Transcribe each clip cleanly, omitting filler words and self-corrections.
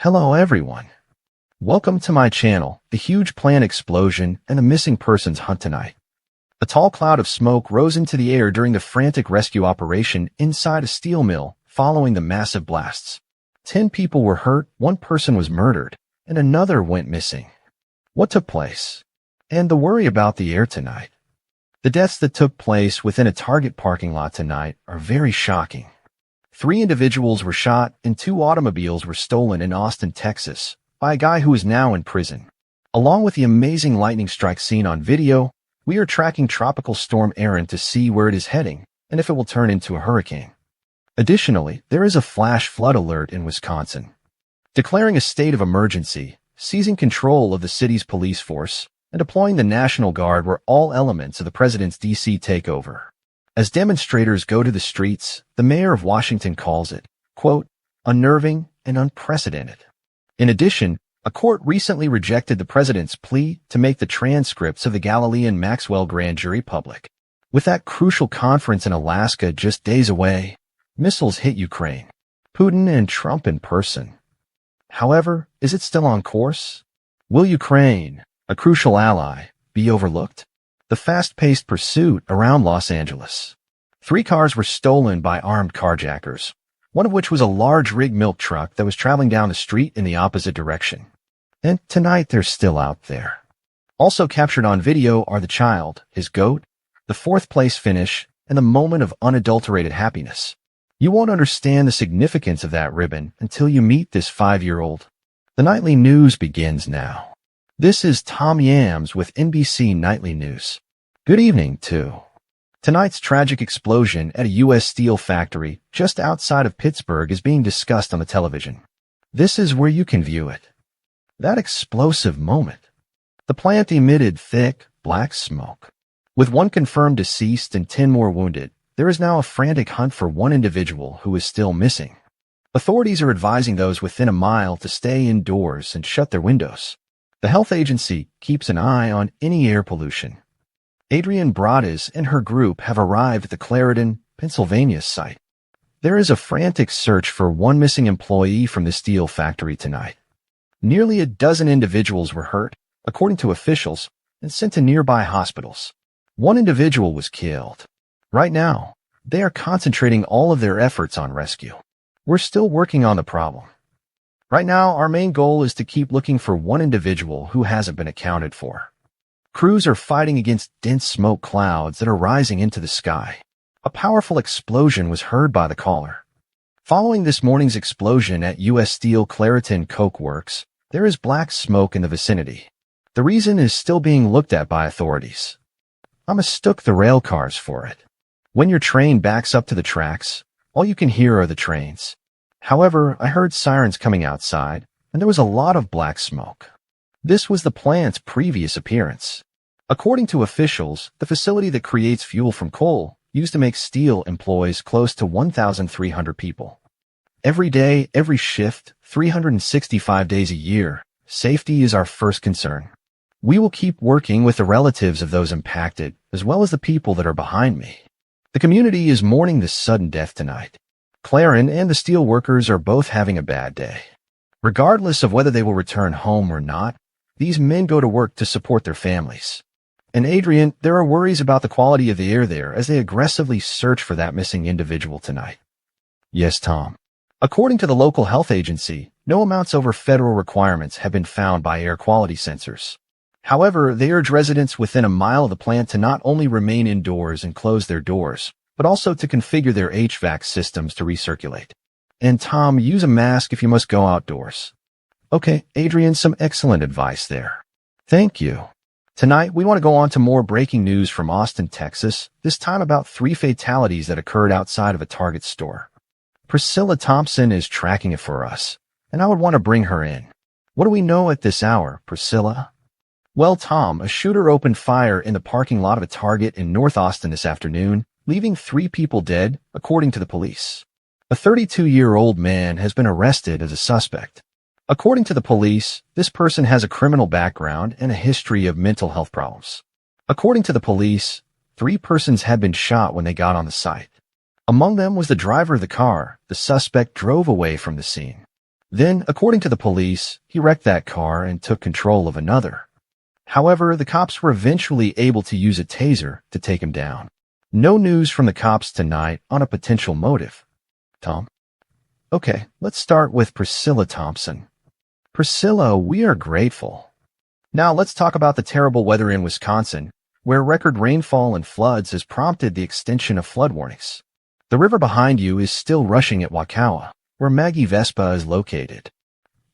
Hello everyone. Welcome to my channel, the huge plant explosion and the missing persons hunt tonight. A tall cloud of smoke rose into the air during the frantic rescue operation inside a steel mill following the massive blasts. 10 people were hurt, 1 person was murdered, and another went missing. What took place? And the worry about the air tonight. The deaths that took place within a Target parking lot tonight are very shocking. 3 individuals were shot and 2 automobiles were stolen in Austin, Texas, by a guy who is now in prison. Along with the amazing lightning strike seen on video, we are tracking Tropical Storm Erin to see where it is heading and if it will turn into a hurricane. Additionally, there is a flash flood alert in Wisconsin, declaring a state of emergency, seizing control of the city's police force, and deploying the National Guard where all elements of the president's D.C. takeover. As demonstrators go to the streets, the mayor of Washington calls it, quote, unnerving and unprecedented. In addition, a court recently rejected the president's plea to make the transcripts of the Galilean Maxwell grand jury public. With that crucial conference in Alaska just days away, missiles hit Ukraine. Putin and Trump in person. However, is it still on course? Will Ukraine, a crucial ally, be overlooked? The fast-paced pursuit around Los Angeles. 3 cars were stolen by armed carjackers, one of which was a large rig milk truck that was traveling down the street in the opposite direction. And tonight they're still out there. Also captured on video are the child, his goat, the 4th-place finish, and the moment of unadulterated happiness. You won't understand the significance of that ribbon until you meet this 5-year-old. The nightly news begins now. This is Tom Yams with NBC Nightly News. Good evening, too. Tonight's tragic explosion at a U.S. steel factory just outside of Pittsburgh is being discussed on the television. This is where you can view it. That explosive moment. The plant emitted thick, black smoke. With 1 confirmed deceased and 10 more wounded, there is now a frantic hunt for 1 individual who is still missing. Authorities are advising those within a mile to stay indoors and shut their windows. The health agency keeps an eye on any air pollution. Adrienne Broadus and her group have arrived at the Clarendon, Pennsylvania site. There is a frantic search for 1 missing employee from the steel factory tonight. Nearly a dozen individuals were hurt, according to officials, and sent to nearby hospitals. 1 individual was killed. Right now, they are concentrating all of their efforts on rescue. We're still working on the problem. Right now, our main goal is to keep looking for 1 individual who hasn't been accounted for. Crews are fighting against dense smoke clouds that are rising into the sky. A powerful explosion was heard by the caller. Following this morning's explosion at U.S. Steel Clairton Coke Works, there is black smoke in the vicinity. The reason is still being looked at by authorities. I mistook the rail cars for it. When your train backs up to the tracks, all you can hear are the trains. However, I heard sirens coming outside, and there was a lot of black smoke. This was the plant's previous appearance. According to officials, the facility that creates fuel from coal used to make steel employs close to 1,300 people. Every day, every shift, 365 days a year, safety is our first concern. We will keep working with the relatives of those impacted, as well as the people that are behind me. The community is mourning this sudden death tonight. Claren and the steel workers are both having a bad day. Regardless of whether they will return home or not, these men go to work to support their families. And Adrienne, there are worries about the quality of the air there as they aggressively search for that missing individual tonight. Yes, Tom. According to the local health agency, no amounts over federal requirements have been found by air quality sensors. However, they urge residents within a mile of the plant to not only remain indoors and close their doors, but also to configure their HVAC systems to recirculate. And Tom, use a mask if you must go outdoors. Okay, Adrienne, some excellent advice there. Thank you. Tonight, we want to go on to more breaking news from Austin, Texas, this time about 3 fatalities that occurred outside of a Target store. Priscilla Thompson is tracking it for us, and I would want to bring her in. What do we know at this hour, Priscilla? Well, Tom, a shooter opened fire in the parking lot of a Target in North Austin this afternoon, leaving 3 people dead, according to the police. A 32-year-old man has been arrested as a suspect. According to the police, this person has a criminal background and a history of mental health problems. According to the police, 3 persons had been shot when they got on the site. Among them was the driver of the car. The suspect drove away from the scene. Then, according to the police, he wrecked that car and took control of another. However, the cops were eventually able to use a taser to take him down. No news from the cops tonight on a potential motive. Tom? Okay, let's start with Priscilla Thompson. Priscilla, we are grateful. Now let's talk about the terrible weather in Wisconsin, where record rainfall and floods has prompted the extension of flood warnings. The river behind you is still rushing at Waukauwa, where Maggie Vespa is located.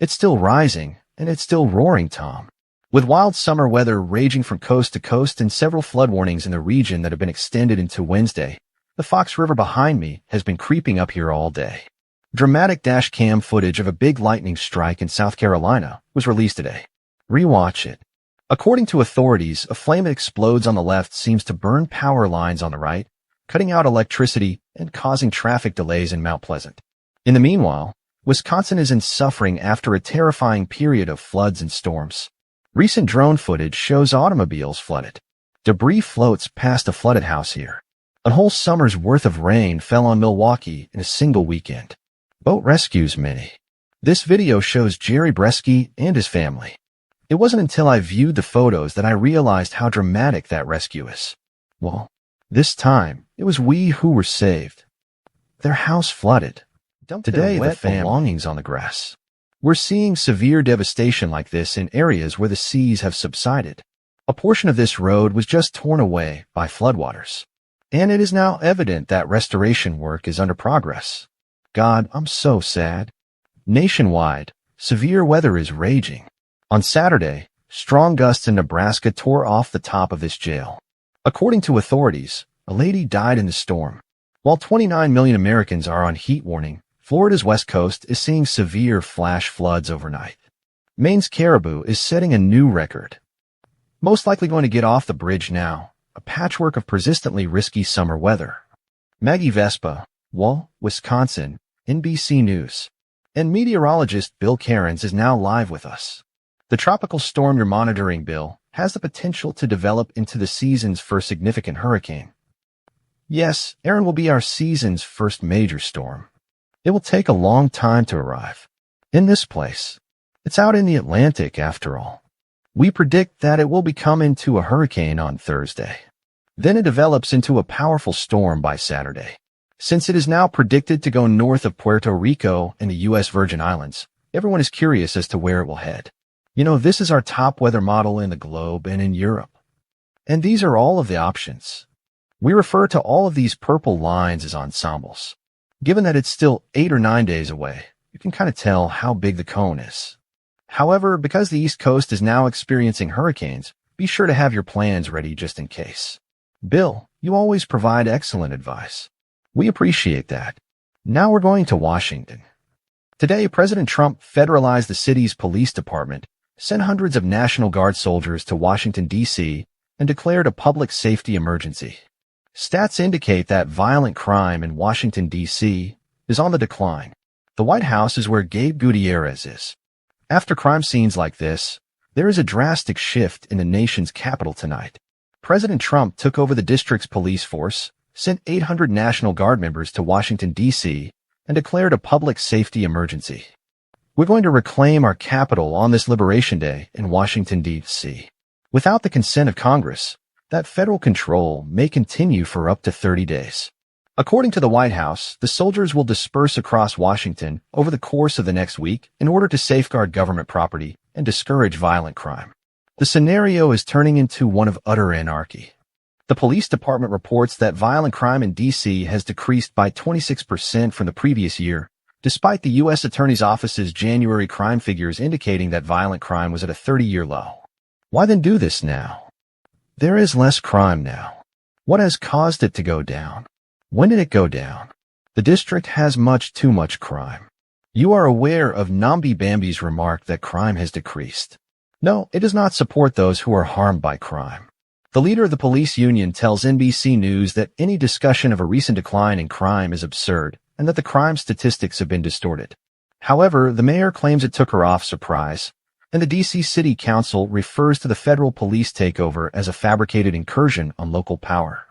It's still rising, and it's still roaring, Tom. With wild summer weather raging from coast to coast and several flood warnings in the region that have been extended into Wednesday, the Fox River behind me has been creeping up here all day. Dramatic dash cam footage of a big lightning strike in South Carolina was released today. Rewatch it. According to authorities, a flame that explodes on the left seems to burn power lines on the right, cutting out electricity and causing traffic delays in Mount Pleasant. In the meanwhile, Wisconsin is in suffering after a terrifying period of floods and storms. Recent drone footage shows automobiles flooded. Debris floats past a flooded house here. A whole summer's worth of rain fell on Milwaukee in a single weekend. Boat rescues many. This video shows Jerry Bresky and his family. It wasn't until I viewed the photos that I realized how dramatic that rescue is. Well, this time, it was we who were saved. Their house flooded. Today, the belongings on the grass. We're seeing severe devastation like this in areas where the seas have subsided. A portion of this road was just torn away by floodwaters. And it is now evident that restoration work is under progress. God, I'm so sad. Nationwide, severe weather is raging. On Saturday, strong gusts in Nebraska tore off the top of this jail. According to authorities, a lady died in the storm. While 29 million Americans are on heat warning, Florida's west coast is seeing severe flash floods overnight. Maine's Caribou is setting a new record. Most likely going to get off the bridge now, a patchwork of persistently risky summer weather. Maggie Vespa, Wall, Wisconsin, NBC News. And meteorologist Bill Cairns is now live with us. The tropical storm you're monitoring, Bill, has the potential to develop into the season's first significant hurricane. Yes, Aaron will be our season's first major storm. It will take a long time to arrive. In this place. It's out in the Atlantic, after all. We predict that it will become into a hurricane on Thursday. Then it develops into a powerful storm by Saturday. Since it is now predicted to go north of Puerto Rico and the U.S. Virgin Islands, everyone is curious as to where it will head. You know, this is our top weather model in the globe and in Europe. And these are all of the options. We refer to all of these purple lines as ensembles. Given that it's still 8 or 9 days away, you can kind of tell how big the cone is. However, because the East Coast is now experiencing hurricanes, be sure to have your plans ready just in case. Bill, you always provide excellent advice. We appreciate that. Now we're going to Washington. Today, President Trump federalized the city's police department, sent hundreds of National Guard soldiers to Washington, D.C., and declared a public safety emergency. Stats indicate that violent crime in Washington, D.C. is on the decline. The White House is where Gabe Gutierrez is. After crime scenes like this, there is a drastic shift in the nation's capital tonight. President Trump took over the district's police force, sent 800 National Guard members to Washington, D.C., and declared a public safety emergency. We're going to reclaim our capital on this Liberation Day in Washington, D.C. Without the consent of Congress, that federal control may continue for up to 30 days. According to the White House, the soldiers will disperse across Washington over the course of the next week in order to safeguard government property and discourage violent crime. The scenario is turning into one of utter anarchy. The police department reports that violent crime in D.C. has decreased by 26% from the previous year, despite the U.S. Attorney's Office's January crime figures indicating that violent crime was at a 30-year low. Why then do this now? There is less crime now. What has caused it to go down? When did it go down? The district has much too much crime. You are aware of Nambi Bambi's remark that crime has decreased. No, it does not support those who are harmed by crime. The leader of the police union tells NBC News that any discussion of a recent decline in crime is absurd and that the crime statistics have been distorted. However, the mayor claims it took her off surprise, and the D.C. City Council refers to the federal police takeover as a fabricated incursion on local power.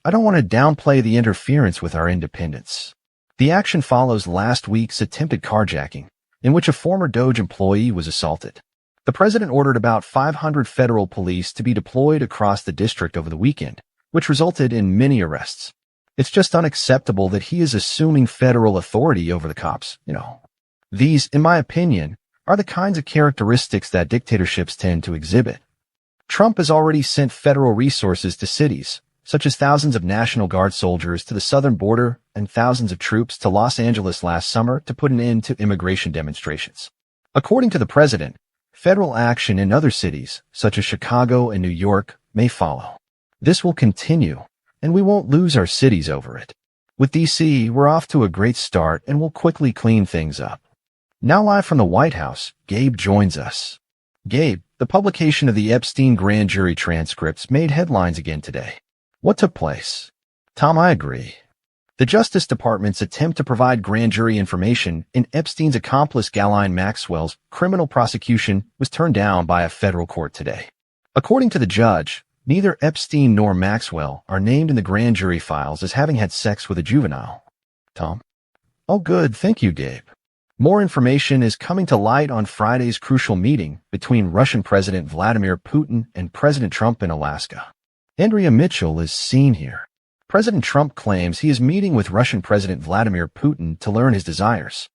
I don't want to downplay the interference with our independence. The action follows last week's attempted carjacking, in which a former DOJ employee was assaulted. The president ordered about 500 federal police to be deployed across the district over the weekend, which resulted in many arrests. It's just unacceptable that he is assuming federal authority over the cops, These, in my opinion, are the kinds of characteristics that dictatorships tend to exhibit. Trump has already sent federal resources to cities, such as thousands of National Guard soldiers to the southern border and thousands of troops to Los Angeles last summer to put an end to immigration demonstrations. According to the president, federal action in other cities, such as Chicago and New York, may follow. This will continue, and we won't lose our cities over it. With D.C., we're off to a great start and we'll quickly clean things up. Now live from the White House, Gabe joins us. Gabe, the publication of the Epstein grand jury transcripts made headlines again today. What took place? Tom, I agree. The Justice Department's attempt to provide grand jury information in Epstein's accomplice Ghislaine Maxwell's criminal prosecution was turned down by a federal court today. According to the judge, neither Epstein nor Maxwell are named in the grand jury files as having had sex with a juvenile. Tom? Oh, good. Thank you, Gabe. More information is coming to light on Friday's crucial meeting between Russian President Vladimir Putin and President Trump in Alaska. Andrea Mitchell is seen here. President Trump claims he is meeting with Russian President Vladimir Putin to learn his desires.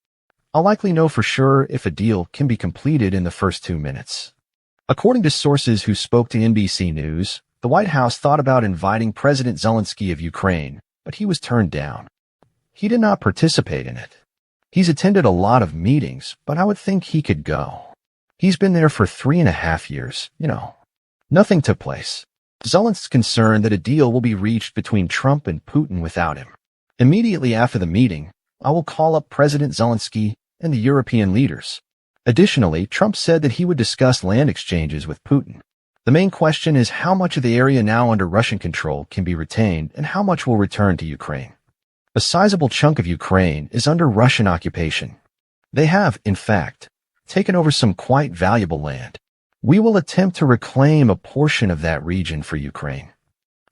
I'll likely know for sure if a deal can be completed in the first 2 minutes. According to sources who spoke to NBC News, the White House thought about inviting President Zelensky of Ukraine, but he was turned down. He did not participate in it. He's attended a lot of meetings, but I would think he could go. He's been there for 3.5 years, Nothing took place. Zelensky's concerned that a deal will be reached between Trump and Putin without him. Immediately after the meeting, I will call up President Zelensky and the European leaders. Additionally, Trump said that he would discuss land exchanges with Putin. The main question is how much of the area now under Russian control can be retained and how much will return to Ukraine. A sizable chunk of Ukraine is under Russian occupation. They have, in fact, taken over some quite valuable land. We will attempt to reclaim a portion of that region for Ukraine.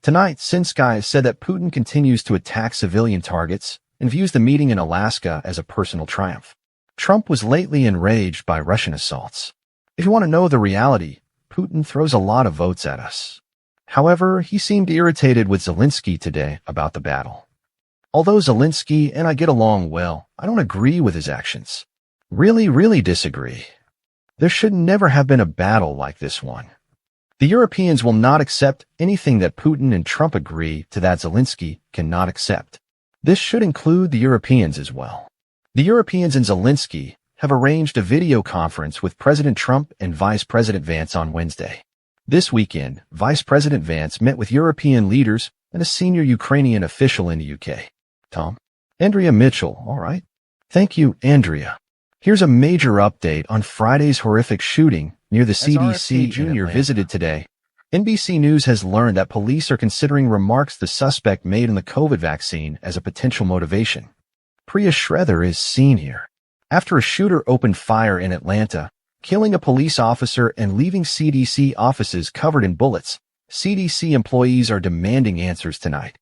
Tonight, Sinsky said that Putin continues to attack civilian targets and views the meeting in Alaska as a personal triumph. Trump was lately enraged by Russian assaults. If you want to know the reality, Putin throws a lot of votes at us. However, he seemed irritated with Zelensky today about the battle. Although Zelensky and I get along well, I don't agree with his actions. Really disagree. There should never have been a battle like this one. The Europeans will not accept anything that Putin and Trump agree to that Zelensky cannot accept. This should include the Europeans as well. The Europeans and Zelensky have arranged a video conference with President Trump and Vice President Vance on Wednesday. This weekend, Vice President Vance met with European leaders and a senior Ukrainian official in the UK. Tom? Andrea Mitchell, all right. Thank you, Andrea. Here's a major update on Friday's horrific shooting near the CDC Jr. visited today. NBC News has learned that police are considering remarks the suspect made on the COVID vaccine as a potential motivation. Priya Sridhar is seen here. After a shooter opened fire in Atlanta, killing a police officer and leaving CDC offices covered in bullets, CDC employees are demanding answers tonight.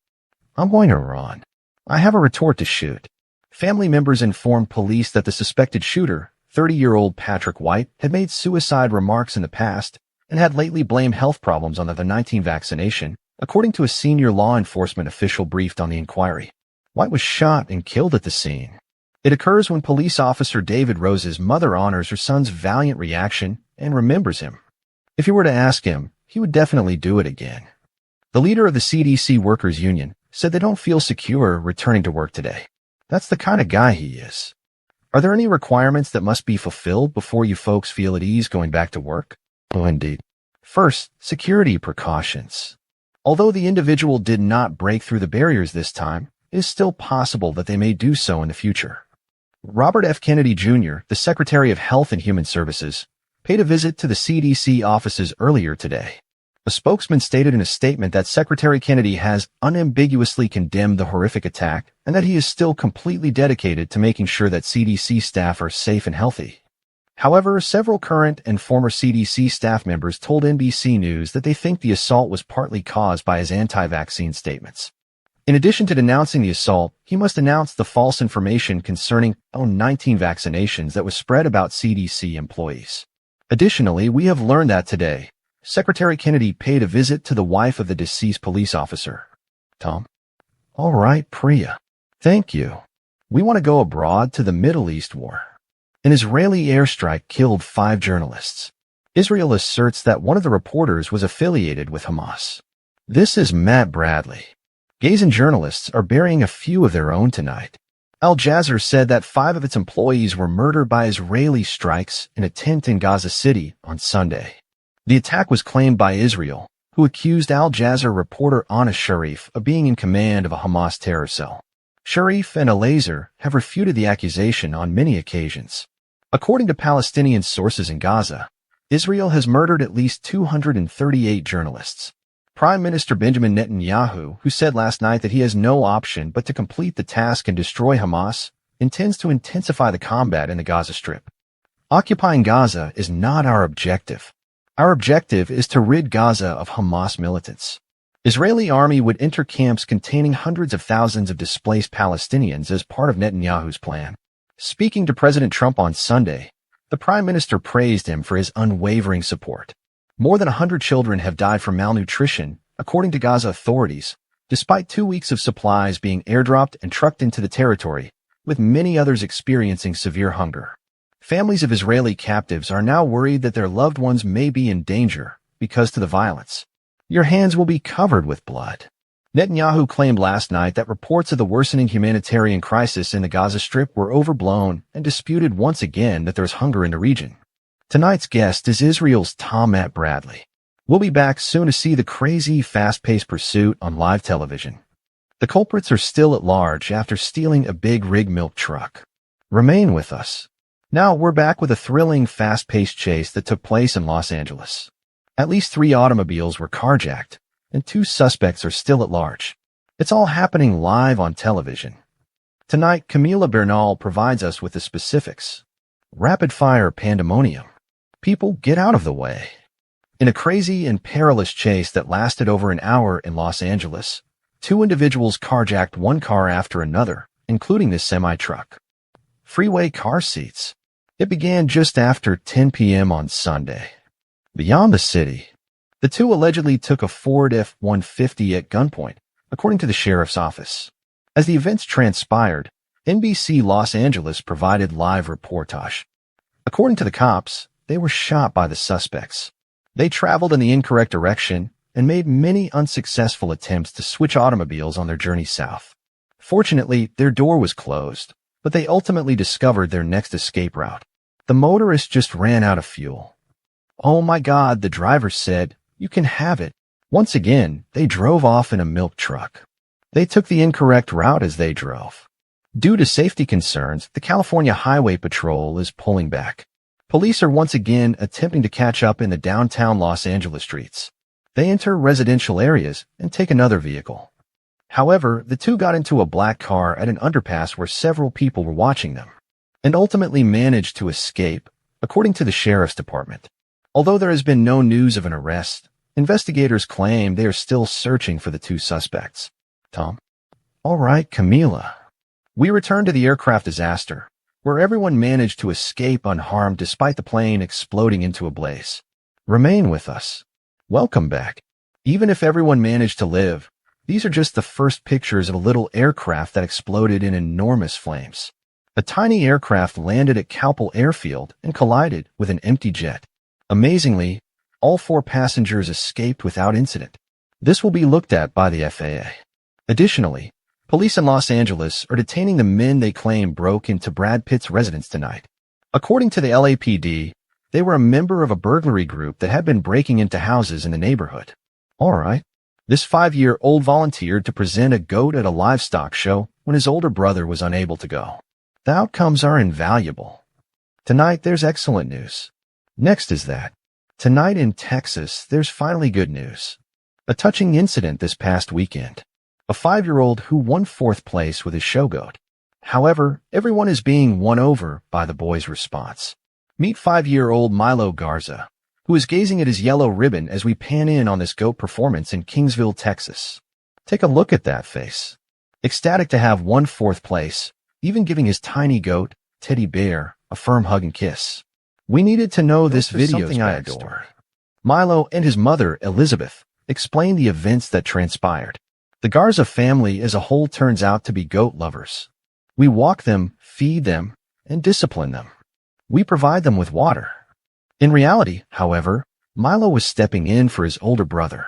I'm going to run. I have a retort to shoot. Family members informed police that the suspected shooter, 30-year-old Patrick White, had made suicide remarks in the past and had lately blamed health problems on the COVID-19 vaccination, according to a senior law enforcement official briefed on the inquiry. White was shot and killed at the scene. It occurs when police officer David Rose's mother honors her son's valiant reaction and remembers him. If you were to ask him, he would definitely do it again. The leader of the CDC Workers Union said they don't feel secure returning to work today. That's the kind of guy he is. Are there any requirements that must be fulfilled before you folks feel at ease going back to work? Oh, indeed. First, security precautions. Although the individual did not break through the barriers this time, it is still possible that they may do so in the future. Robert F. Kennedy Jr., the Secretary of Health and Human Services, paid a visit to the CDC offices earlier today. A spokesman stated in a statement that Secretary Kennedy has unambiguously condemned the horrific attack and that he is still completely dedicated to making sure that CDC staff are safe and healthy. However, several current and former CDC staff members told NBC News that they think the assault was partly caused by his anti-vaccine statements. In addition to denouncing the assault, he must announce the false information concerning 19 vaccinations that was spread about CDC employees. Additionally, we have learned that today, Secretary Kennedy paid a visit to the wife of the deceased police officer. Tom? All right, Priya. Thank you. We want to go abroad to the Middle East war. An Israeli airstrike killed 5 journalists. Israel asserts that one of the reporters was affiliated with Hamas. This is Matt Bradley. Gazan journalists are burying a few of their own tonight. Al Jazeera said that 5 of its employees were murdered by Israeli strikes in a tent in Gaza City on Sunday. The attack was claimed by Israel, who accused Al Jazeera reporter Anas Sharif of being in command of a Hamas terror cell. Sharif and Al-Azhar have refuted the accusation on many occasions. According to Palestinian sources in Gaza, Israel has murdered at least 238 journalists. Prime Minister Benjamin Netanyahu, who said last night that he has no option but to complete the task and destroy Hamas, intends to intensify the combat in the Gaza Strip. Occupying Gaza is not our objective. Our objective is to rid Gaza of Hamas militants. Israeli army would enter camps containing hundreds of thousands of displaced Palestinians as part of Netanyahu's plan. Speaking to President Trump on Sunday, the Prime Minister praised him for his unwavering support. More than 100 children have died from malnutrition, according to Gaza authorities, despite 2 weeks of supplies being airdropped and trucked into the territory, with many others experiencing severe hunger. Families of Israeli captives are now worried that their loved ones may be in danger because of the violence. Your hands will be covered with blood. Netanyahu claimed last night that reports of the worsening humanitarian crisis in the Gaza Strip were overblown and disputed once again that there's hunger in the region. Tonight's guest is Israel's Tom Matt Bradley. We'll be back soon to see the crazy, fast-paced pursuit on live television. The culprits are still at large after stealing a big rig milk truck. Remain with us. Now we're back with a thrilling, fast-paced chase that took place in Los Angeles. At least 3 automobiles were carjacked, and 2 suspects are still at large. It's all happening live on television. Tonight, Camila Bernal provides us with the specifics. Rapid-fire pandemonium. People, get out of the way. In a crazy and perilous chase that lasted over an hour in Los Angeles, 2 individuals carjacked one car after another, including this semi-truck. Freeway car seats. It began just after 10 p.m. on Sunday. Beyond the city, the 2 allegedly took a Ford F-150 at gunpoint, according to the sheriff's office. As the events transpired, NBC Los Angeles provided live reportage. According to the cops, they were shot by the suspects. They traveled in the incorrect direction and made many unsuccessful attempts to switch automobiles on their journey south. Fortunately, their door was closed, but they ultimately discovered their next escape route. The motorist just ran out of fuel. "Oh my God," the driver said, "you can have it." Once again, they drove off in a milk truck. They took the incorrect route as they drove. Due to safety concerns, the California Highway Patrol is pulling back. Police are once again attempting to catch up in the downtown Los Angeles streets. They enter residential areas and take another vehicle. However, the 2 got into a black car at an underpass where several people were watching them, and ultimately managed to escape, according to the sheriff's department. Although there has been no news of an arrest, investigators claim they are still searching for the 2 suspects. Tom? All right, Camila. We return to the aircraft disaster, where everyone managed to escape unharmed despite the plane exploding into a blaze. Remain with us. Welcome back. Even if everyone managed to live, these are just the first pictures of a little aircraft that exploded in enormous flames. A tiny aircraft landed at Cowpel Airfield and collided with an empty jet. Amazingly, all 4 passengers escaped without incident. This will be looked at by the FAA. Additionally, police in Los Angeles are detaining the men they claim broke into Brad Pitt's residence tonight. According to the LAPD, they were a member of a burglary group that had been breaking into houses in the neighborhood. All right. This 5-year-old volunteered to present a goat at a livestock show when his older brother was unable to go. The outcomes are invaluable. Tonight, there's excellent news. Next is that. Tonight in Texas, there's finally good news. A touching incident this past weekend. A 5-year-old who won 4th place with his show goat. However, everyone is being won over by the boy's response. Meet 5-year-old Milo Garza, who is gazing at his yellow ribbon as we pan in on this goat performance in Kingsville, Texas. Take a look at that face. Ecstatic to have won fourth place, even giving his tiny goat, Teddy Bear, a firm hug and kiss. We needed to know this video's backstory. Milo and his mother, Elizabeth, explain the events that transpired. The Garza family as a whole turns out to be goat lovers. We walk them, feed them, and discipline them. We provide them with water. In reality, however, Milo was stepping in for his older brother.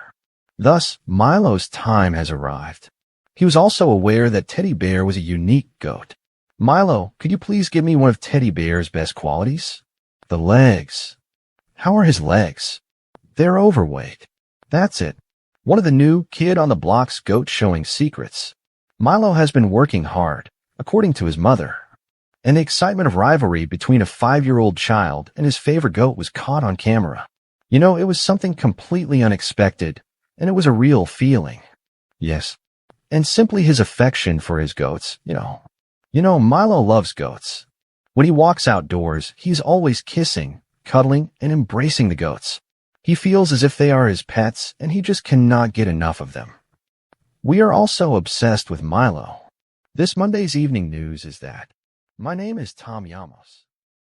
Thus, Milo's time has arrived. He was also aware that Teddy Bear was a unique goat. Milo, could you please give me one of Teddy Bear's best qualities? The legs. How are his legs? They're overweight. That's it. One of the new Kid on the Block's goats showing secrets. Milo has been working hard, according to his mother. And the excitement of rivalry between a 5-year-old child and his favorite goat was caught on camera. You know, it was something completely unexpected, and it was a real feeling. Yes. And simply his affection for his goats, you know, Milo loves goats. When he walks outdoors, he's always kissing, cuddling, and embracing the goats. He feels as if they are his pets, and he just cannot get enough of them. We are also obsessed with Milo. This Monday's evening news is that my name is Tom Yamos.